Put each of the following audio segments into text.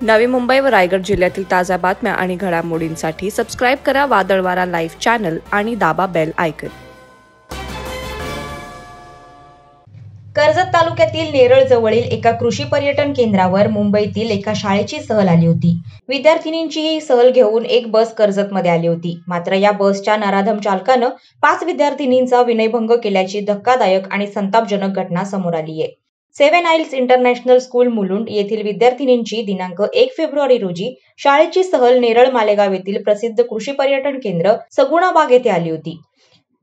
नवी मुंबई व रायगड जिल्ह्यातील ताज्या बातम्या आणि घडामोडींसाठी सबस्क्राईब करा वादळवारा लाईव्ह चॅनल आणि दाबा बेल आयकॉन। कर्जत तालुक्यातील नेरळ जवळील एका कृषी पर्यटन केंद्रावर मुंबईतील एका शाळेची सहल आली होती। विद्यार्थिनींची ही सहल घेऊन एक बस कर्जतमध्ये आली होती। मात्र या बसच्या नराधम चालकानं 5 विद्यार्थिनींचा विनयभंग केल्याची धक्कादायक आणि संतापजनक घटना समोर आली आहे। सेव्हन आईल्स इंटरनॅशनल स्कूल मुलुंड येथील विद्यार्थिनींची दिनांक 1 फेब्रुवारी रोजी शाळेची सहल नेरळ मालेगाव येथील प्रसिद्ध कृषी पर्यटन केंद्र सगुणाबाग येथे आली होती।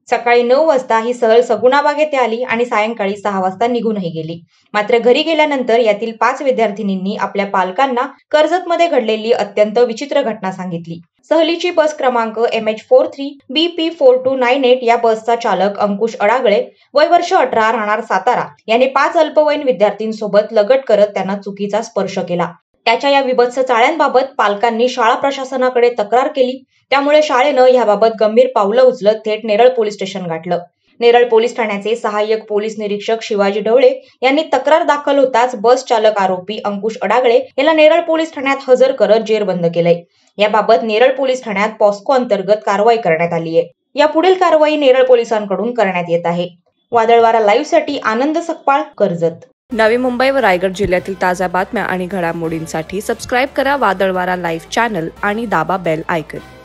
सकाळी 9 वाजता ही सहल सगुणाबाग येथे आली आणि सायंकाळी 6 वाजता निघूनही गेली। मात्र घरी गेल्यानंतर यातील 5 विद्यार्थिनींनी आपल्या पालकांना कर्जतमध्ये घडलेली अत्यंत विचित्र घटना सांगितली। सहलीची बस क्रमांक MH43BP4298 या बसचा चालक अंकुश अडागळे वय वर्ष 18 राहणार सातारा याने 5 अल्पवयीन विद्यार्थ्यांसोबत लगट करत त्यांना चुकीचा स्पर्श केला। त्याच्या या विभत्स चाळ्यांबाबत पालकांनी शाळा प्रशासनाकडे तक्रार केली। त्यामुळे शाळेनं याबाबत गंभीर पावलं उचलत थेट नेरळ पोलीस स्टेशन गाठलं। नेरळ पोलीस ठाण्याचे सहाय्यक पोलीस निरीक्षक शिवाजी ढवळे यांनी तक्रार दाखल होताच बस चालक आरोपी अंकुश अडागळे याला नेरळ पोलीस ठाण्यात हजर करत जेरबंद केलंय। याबाबत नेरळ पोलीस ठाण्यात पॉस्को अंतर्गत कारवाई करण्यात आली आहे। या पुढील कारवाई नेरळ पोलिसांकडून करण्यात येत आहे। वादळवारा लाईव्ह साठी आनंद सकपाळ, कर्जत। नवी मुंबई व रायगड जिल्ह्यातील ताज्या बातम्या आणि घडामोडींसाठी सबस्क्राईब करा वादळवारा लाईव्ह चॅनल आणि दाबा बेल आयकॉन।